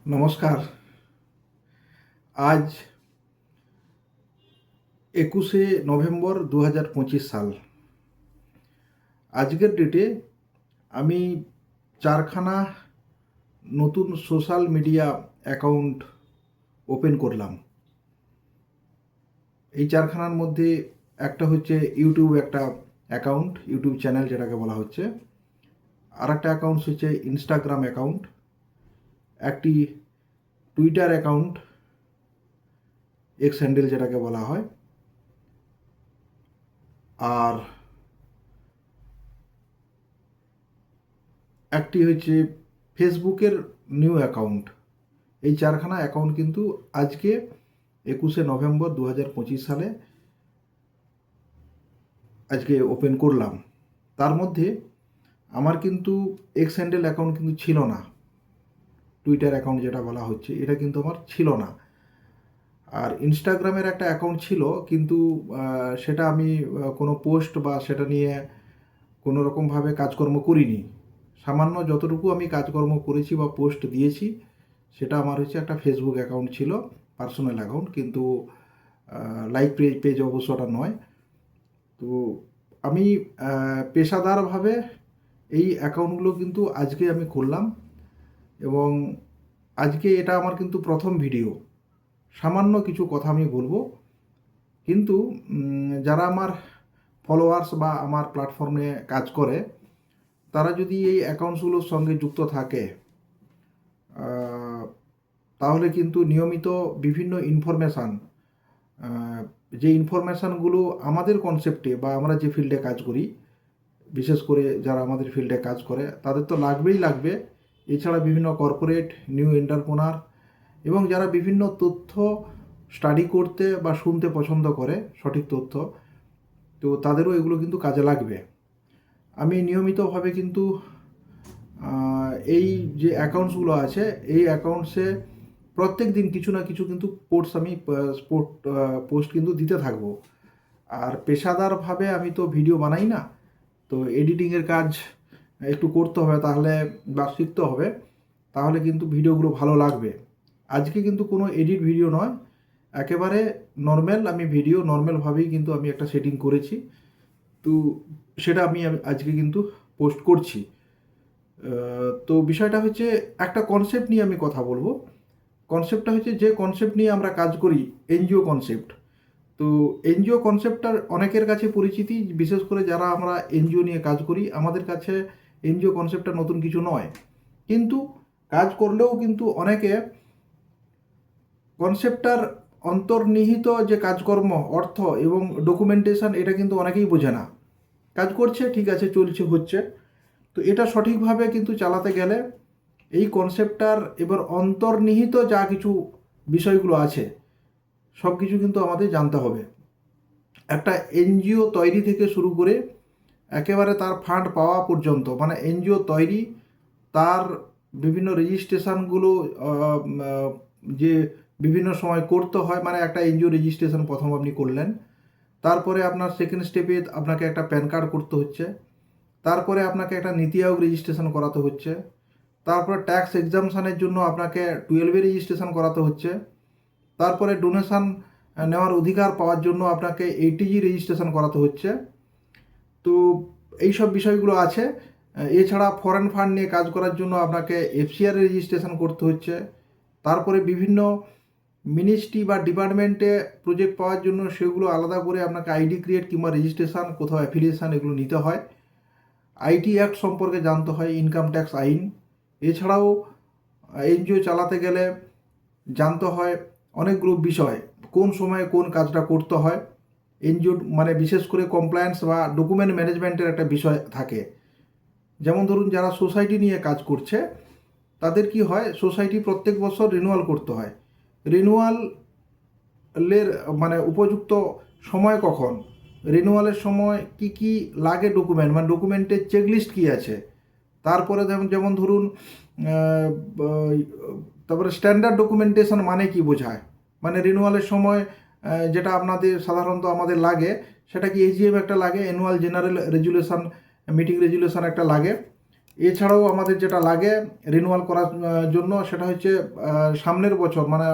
নমস্কার। আজ 21শে নভেম্বর 2025 সাল। আজকের ডেটে আমি চারখানা নতুন সোশ্যাল মিডিয়া অ্যাকাউন্ট ওপেন করলাম। এই চারখানার মধ্যে একটা হচ্ছে ইউটিউব, একটা অ্যাকাউন্ট, ইউটিউব চ্যানেল যেটাকে বলা হচ্ছে। আর একটা অ্যাকাউন্ট হচ্ছে ইনস্টাগ্রাম অ্যাকাউন্ট, একটি টুইটার অ্যাকাউন্ট, এক্স হ্যান্ডেল যেটাকে বলা হয়, আর একটি হচ্ছে ফেসবুকের নিউ অ্যাকাউন্ট। এই চারখানা অ্যাকাউন্ট কিন্তু আজকে 21শে নভেম্বর 2025 সালে আজকে ওপেন করলাম। তার মধ্যে আমার কিন্তু এক্স হ্যান্ডেল অ্যাকাউন্ট কিন্তু ছিল না। টুইটার অ্যাকাউন্ট যেটা বলা হচ্ছে এটা কিন্তু আমার ছিল না। আর ইনস্টাগ্রামের একটা অ্যাকাউন্ট ছিল, কিন্তু সেটা আমি কোনো পোস্ট বা সেটা নিয়ে কোনো রকমভাবে কাজকর্ম করিনি। সামান্য যতটুকু আমি কাজকর্ম করেছি বা পোস্ট দিয়েছি সেটা আমার হচ্ছে একটা ফেসবুক অ্যাকাউন্ট ছিল, পার্সোনাল অ্যাকাউন্ট, কিন্তু লাইক পেজ অবশ্য ওটা নয়। তো আমি পেশাদারভাবে এই অ্যাকাউন্টগুলো কিন্তু আজকে আমি খুললাম, এবং আজকে এটা আমার কিন্তু প্রথম ভিডিও। সামান্য কিছু কথা আমি বলবো, কিন্তু যারা আমার ফলোয়ার্স বা আমার প্ল্যাটফর্মে কাজ করে তারা যদি এই অ্যাকাউন্টসগুলোর সঙ্গে যুক্ত থাকে তাহলে কিন্তু নিয়মিত বিভিন্ন ইনফরমেশান, যে ইনফরমেশানগুলো আমাদের কনসেপ্টে বা আমরা যে ফিল্ডে কাজ করি, বিশেষ করে যারা আমাদের ফিল্ডে কাজ করে তাদের তো লাগবেই লাগবে। এছাড়া বিভিন্ন কর্পোরেট, নিউ এন্টারপ্রেনার এবং যারা বিভিন্ন তথ্য স্টাডি করতে বা শুনতে পছন্দ করে সঠিক তথ্য, তো তাদেরও এগুলো কিন্তু কাজে লাগবে। আমি নিয়মিতভাবে কিন্তু এই যে অ্যাকাউন্টসগুলো আছে এই অ্যাকাউন্টসে প্রত্যেক দিন কিছু না কিছু কিন্তু পোস্ট কিন্তু দিতে থাকবো। আর পেশাদারভাবে আমি তো ভিডিও বানাই না, তো এডিটিংয়ের কাজ একটু করতে হবে, তাহলে বা শিখতে হবে, তাহলে কিন্তু ভিডিওগুলো ভালো লাগবে। আজকে কিন্তু কোনো এডিট ভিডিও নয়, একেবারে নর্মাল আমি ভিডিও, নর্মালভাবেই কিন্তু আমি একটা সেটিং করেছি। তো সেটা আমি আজকে কিন্তু পোস্ট করছি। তো বিষয়টা হচ্ছে একটা কনসেপ্ট নিয়ে আমি কথা বলবো। কনসেপ্টটা হচ্ছে যে কনসেপ্ট নিয়ে আমরা কাজ করি, এনজিও কনসেপ্ট। তো এনজিও কনসেপ্টটার অনেকের কাছে পরিচিতি, বিশেষ করে যারা আমরা এনজিও নিয়ে কাজ করি আমাদের কাছে এনজিও কনসেপ্টটা নতুন কিছু নয়। কিন্তু কাজ করলেও কিন্তু অনেকে কনসেপ্টটার অন্তর্নিহিত যে কাজকর্ম, অর্থ এবং ডকুমেন্টেশন, এটা কিন্তু অনেকেই বোঝে না। কাজ করছে, ঠিক আছে, চলছে, হচ্ছে। তো এটা সঠিকভাবে কিন্তু চালাতে গেলে এই কনসেপ্টটার এবার অন্তর্নিহিত যা কিছু বিষয়গুলো আছে সব কিছু কিন্তু আমাদের জানতে হবে। একটা এনজিও তৈরি থেকে শুরু করে একেবারে তার ফান্ড পাওয়া পর্যন্ত, মানে এনজিও তৈরি, তার বিভিন্ন রেজিস্ট্রেশনগুলো যে বিভিন্ন সময় করতে হয়, মানে একটা এনজিও রেজিস্ট্রেশন প্রথম আপনি করলেন, তারপরে আপনার সেকেন্ড স্টেপে আপনাকে একটা প্যান কার্ড করতে হচ্ছে, তারপরে আপনাকে একটা নীতি আয়োগ রেজিস্ট্রেশন করাতে হচ্ছে, তারপরে ট্যাক্স এক্সামশানের জন্য আপনাকে 12 রেজিস্ট্রেশন করাতে হচ্ছে, তারপরে ডোনেশান নেওয়ার অধিকার পাওয়ার জন্য আপনাকে এইটিজি রেজিস্ট্রেশন করাতে হচ্ছে। তো এই সব বিষয়গুলো আছে। এছাড়া ফরেন ফান্ড নিয়ে কাজ করার জন্য আপনাকে এফসিআর রেজিস্ট্রেশন করতে হচ্ছে। তারপরে বিভিন্ন মিনিস্ট্রি বা ডিপার্টমেন্টে প্রজেক্ট পাওয়ার জন্য সেগুলো আলাদা করে আপনাকে আইডি ক্রিয়েট কিংবা রেজিস্ট্রেশন, কোথাও অ্যাফিলিয়েশন, এগুলো নিতে হয়। আইটি অ্যাক্ট সম্পর্কে জানতে হয়, ইনকাম ট্যাক্স আইন। এছাড়াও এনজিও চালাতে গেলে জানতে হয় অনেকগুলো বিষয়, কোন সময়ে কোন কাজটা করতে হয়। এনজিও মানে বিশেষ করে কমপ্লায়েন্স বা ডকুমেন্ট ম্যানেজমেন্টের একটা বিষয় থাকে। যেমন ধরুন যারা সোসাইটি নিয়ে কাজ করছে তাদের কি হয়, সোসাইটি প্রত্যেক বছর রিনিউয়াল করতে হয়। রিনিউয়ালের মানে উপযুক্ত সময় কখন, রিনিউয়ালের সময় কি কি লাগে ডকুমেন্ট, মানে ডকুমেন্টের চেকলিস্ট কী আছে। তারপরে যেমন যেমন ধরুন তারপরে স্ট্যান্ডার্ড ডকুমেন্টেশন মানে কি বোঝায়, মানে রিনিউয়ালের সময় যেটা আপনাদের সাধারণত আমাদের লাগে সেটা কি এজিএম একটা লাগে, annual general resolution, meeting resolution একটা লাগে। এছাড়াও আমাদের যেটা লাগে রিনিউয়াল করার জন্য সেটা হচ্ছে সামনের বছর মানে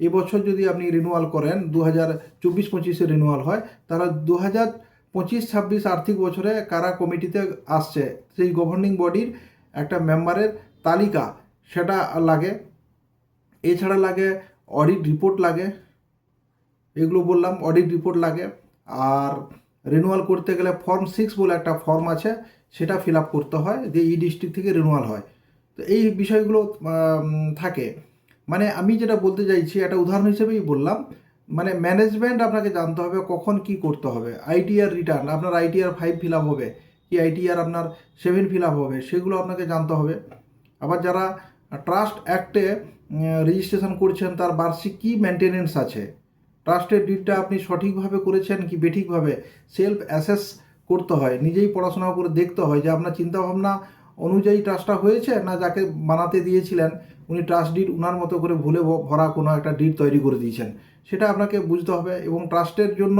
এবছর যদি আপনি রিনিউয়াল করেন 2024-25 রিনিউয়াল হয়, তাহলে 2025-26 আর্থিক বছরে কারা কমিটিতে আসছে সেই গভর্নিং বডির একটা মেম্বারের তালিকা সেটা লাগে। এছাড়া লাগে অডিট রিপোর্ট লাগে, এগুলো বললাম অডিট রিপোর্ট লাগে। আর রিনিউয়াল করতে গেলে ফর্ম 6 বলে একটা ফর্ম আছে, সেটা ফিল আপ করতে হয়, যে ই ডিস্ট্রিক্ট থেকে রিনিউয়াল হয়। তো এই বিষয়গুলো থাকে। মানে আমি যেটা বলতে চাইছি একটা উদাহরণ হিসেবেই বললাম, মানে ম্যানেজমেন্ট আপনাকে জানতে হবে কখন কি করতে হবে। আইটিআর রিটার্ন আপনার আইটিআর 5 ফিল আপ হবে কি আইটিআর আপনার 7 ফিল আপ হবে, সেগুলো আপনাকে জানতে হবে। আবার যারা ট্রাস্ট অ্যাক্টে রেজিস্ট্রেশন করছেন তার বার্ষিক কী মেনটেনেন্স আছে, ট্রাস্টের ডিডটা আপনি সঠিকভাবে করেছেন কি বেঠিকভাবে, সেলফ অ্যাসেস করতে হয়, নিজেই পড়াশোনা করে দেখতে হয় যে আপনার চিন্তাভাবনা অনুযায়ী ট্রাস্টটা হয়েছে না যাকে বানাতে দিয়েছিলেন উনি ট্রাস্ট ডিড উনার মতো করে ভুলে ভরা কোনো একটা ডিড তৈরি করে দিয়েছেন, সেটা আপনাকে বুঝতে হবে। এবং ট্রাস্টের জন্য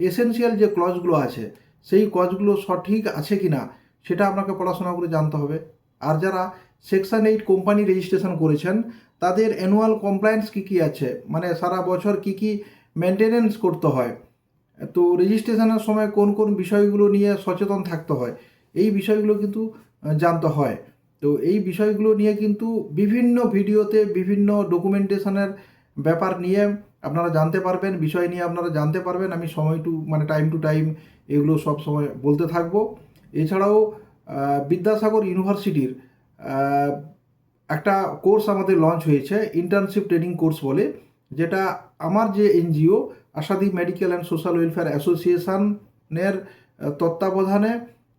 এসেনশিয়াল যে ক্লজগুলো আছে সেই ক্লজগুলো সঠিক আছে কি না সেটা আপনাকে পড়াশোনা করে জানতে হবে। আর যারা সেকশন 8 কোম্পানি রেজিস্ট্রেশন করেছেন তাদের অ্যানুয়াল কমপ্লায়েন্স কী কী আছে, মানে সারা বছর কী কী মেনটেনেন্স করতে হয়, তো রেজিস্ট্রেশনের সময় কোন কোন বিষয়গুলো নিয়ে সচেতন থাকতে হয়, এই বিষয়গুলো কিন্তু জানতে হয়। তো এই বিষয়গুলো নিয়ে কিন্তু বিভিন্ন ভিডিওতে বিভিন্ন ডকুমেন্টেশনের ব্যাপার নিয়ে আপনারা জানতে পারবেন, বিষয় নিয়ে আপনারা জানতে পারবেন। আমি সময় মানে টাইম টু টাইম এগুলো সব সময় বলতে থাকবো। এছাড়াও বিদ্যাসাগর ইউনিভার্সিটির একটা কোর্স আমাদের লঞ্চ হয়েছে, ইন্টার্নশিপ ট্রেনিং কোর্স বলে, যেটা আমার যে NGO Ashadi medical and social welfare অ্যাসোসিয়েশনের তত্ত্বাবধানে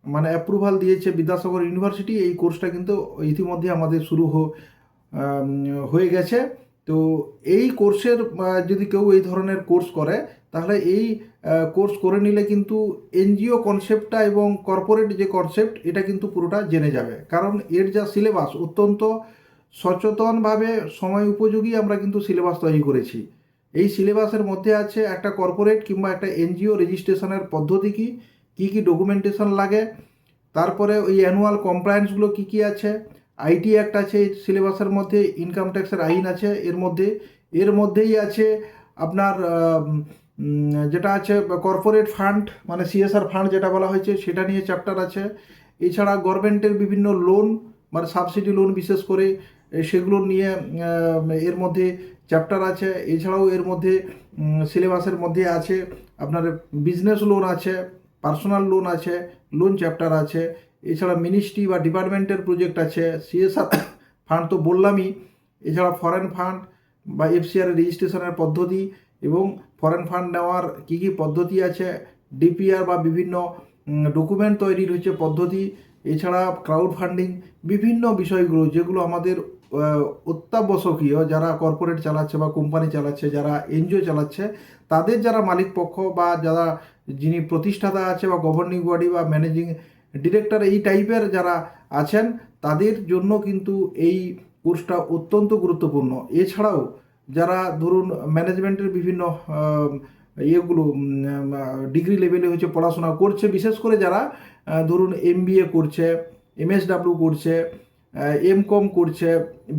মানে অ্যাপ্রুভাল দিয়েছে বিদ্যাসাগর ইউনিভার্সিটি। এই কোর্সটা কিন্তু ইতিমধ্যে আমাদের শুরু হয়ে গেছে। তো এই কোর্সের যদি কেউ এই ধরনের কোর্স করে তাহলে এই কোর্স করে নিলে কিন্তু এনজিও কনসেপ্টটা এবং কর্পোরেট যে কনসেপ্ট এটা কিন্তু পুরোটা জেনে যাবে, কারণ এর যা সিলেবাস অত্যন্ত সচেতনভাবে সময় উপযোগী আমরা কিন্তু সিলেবাস তৈরি করেছি। এই সিলেবাসের মধ্যে আছে একটা কর্পোরেট কিংবা একটা এনজিও রেজিস্ট্রেশনের পদ্ধতি কী কী কী ডকুমেন্টেশন লাগে, তারপরে ওই অ্যানুয়াল কমপ্লায়েন্সগুলো কী কী আছে, আইটি অ্যাক্ট আছে এই সিলেবাসের মধ্যে, ইনকাম ট্যাক্সের আইন আছে এর মধ্যেই আছে আপনার যেটা আছে কর্পোরেট ফান্ড মানে সিএসআর ফান্ড যেটা বলা হয়েছে সেটা নিয়ে চ্যাপ্টার আছে। এছাড়া গভর্নমেন্টের বিভিন্ন লোন মানে সাবসিডি লোন বিশেষ করে সেগুলো নিয়ে এর মধ্যে চ্যাপ্টার আছে। এছাড়াও এর মধ্যে সিলেবাসের মধ্যে আছে আপনার বিজনেস লোন আছে, পার্সোনাল লোন আছে, লোন চ্যাপ্টার আছে। এছাড়া মিনিস্ট্রি বা ডিপার্টমেন্টের প্রজেক্ট আছে, সিএসআর ফান্ড তো বললামই। এছাড়া ফরেন ফান্ড বা এফসিআর রেজিস্ট্রেশনের পদ্ধতি এবং ফরেন ফান্ড নেওয়ার কী কী পদ্ধতি আছে, ডিপিআর বা বিভিন্ন ডকুমেন্ট তৈরির হচ্ছে পদ্ধতি, এছাড়া ক্রাউড ফান্ডিং, বিভিন্ন বিষয়গুলো যেগুলো আমাদের অত্যাবশ্যকীয় যারা কর্পোরেট চালাচ্ছে বা কোম্পানি চালাচ্ছে, যারা এনজিও চালাচ্ছে, তাদের যারা মালিক পক্ষ বা যারা যিনি প্রতিষ্ঠাতা আছে বা গভর্নিং বডি বা ম্যানেজিং ডিরেক্টর এই টাইপের যারা আছেন তাদের জন্য কিন্তু এই কোর্সটা অত্যন্ত গুরুত্বপূর্ণ। এছাড়াও যারা ধরুন ম্যানেজমেন্টের বিভিন্ন ইয়েগুলো ডিগ্রি লেভেলে হচ্ছে পড়াশোনা করছে, বিশেষ করে যারা ধরুন এমবিএ করছে, এমএসডাব্লিউ করছে, এমকম করছে,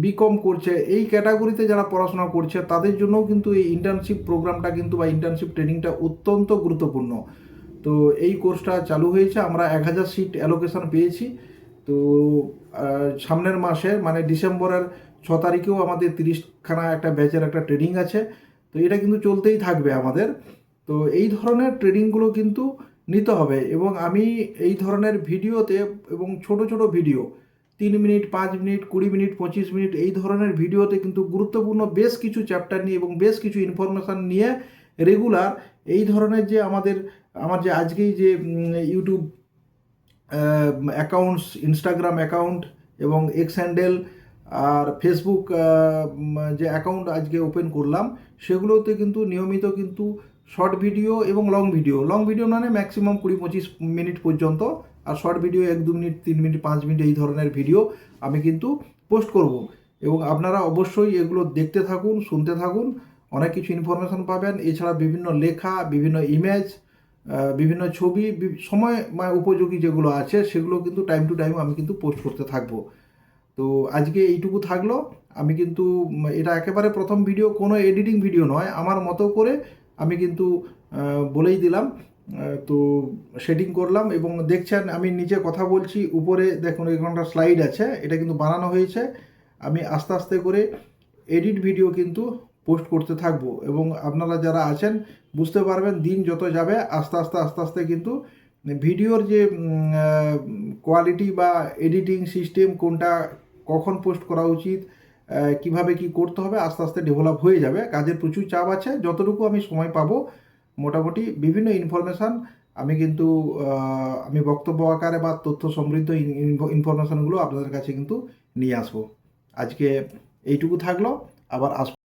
বিকম করছে, এই ক্যাটাগরিতে যারা পড়াশোনা করছে তাদের জন্যও কিন্তু এই ইন্টার্নশিপ প্রোগ্রামটা কিন্তু বা ইন্টার্নশিপ ট্রেনিংটা অত্যন্ত গুরুত্বপূর্ণ। তো এই কোর্সটা চালু হয়েছে, আমরা 1000 সিট অ্যালোকেশন পেয়েছি। তো সামনের মাসে মানে ডিসেম্বরের 6 তারিখেও আমাদের 30খানা একটা ব্যাচের একটা ট্রেনিং আছে। তো এটা কিন্তু চলতেই থাকবে আমাদের। তো এই ধরনের ট্রেনিংগুলো কিন্তু নিতে হবে এবং আমি এই ধরনের ভিডিওতে এবং ছোট ছোট video 3 minute 5 minute 20 minute 25 minute এই ধরনের ভিডিওতে কিন্তু গুরুত্বপূর্ণ বেশ কিছু চ্যাপ্টার নিয়ে এবং বেশ কিছু ইনফরমেশান নিয়ে রেগুলার এই ধরনের যে আমার যে আজকেই যে ইউটিউব অ্যাকাউন্টস, ইনস্টাগ্রাম অ্যাকাউন্ট এবং এক্স হ্যান্ডেল আর ফেসবুক যে অ্যাকাউন্ট আজকে ওপেন করলাম সেগুলোতে কিন্তু নিয়মিত কিন্তু শর্ট ভিডিও এবং লং ভিডিও মানে ম্যাক্সিমাম 20-25 মিনিট পর্যন্ত, আর short video 1-2 minute 3 minute 5 minute এই ধরনের ভিডিও আমি কিন্তু পোস্ট করব এবং আপনারা অবশ্যই এগুলো দেখতে থাকুন, শুনতে থাকুন, অনেক কিছু ইনফরমেশন পাবেন। এছাড়া বিভিন্ন লেখা, বিভিন্ন ইমেজ বিভিন্ন ছবি সময় উপযোগী যেগুলো আছে সেগুলো কিন্তু টাইম টু টাইম আমি কিন্তু পোস্ট করতে থাকবো। তো আজকে এইটুকু থাকলো। আমি কিন্তু এটা একেবারে প্রথম ভিডিও, কোনো এডিটিং ভিডিও নয়, আমার মতো করে আমি কিন্তু বলেই দিলাম। তো সেটিং করলাম এবং দেখছেন আমি নিচে কথা বলছি, উপরে দেখুন এখানটা স্লাইড আছে, এটা কিন্তু বানানো হয়েছে। আমি আস্তে আস্তে করে এডিট ভিডিও কিন্তু পোস্ট করতে থাকবো এবং আপনারা যারা আছেন বুঝতে পারবেন দিন যত যাবে আস্তে আস্তে আস্তে আস্তে কিন্তু ভিডিওর যে কোয়ালিটি বা এডিটিং সিস্টেম কোনটা কখন পোস্ট করা উচিত, কিভাবে কি করতে হবে, আস্তে আস্তে ডেভেলপ হয়ে যাবে। কাজের প্রচুর চাপ আছে, যতটুকু আমি সময় পাবো মোটামুটি বিভিন্ন ইনফরমেশান আমি কিন্তু আমি বক্তব্য আকারে বা তথ্য সমৃদ্ধ ইনফরমেশানগুলো আপনাদের কাছে কিন্তু নিয়ে আসবো। আজকে এইটুকু থাকলো, আবার আসবো।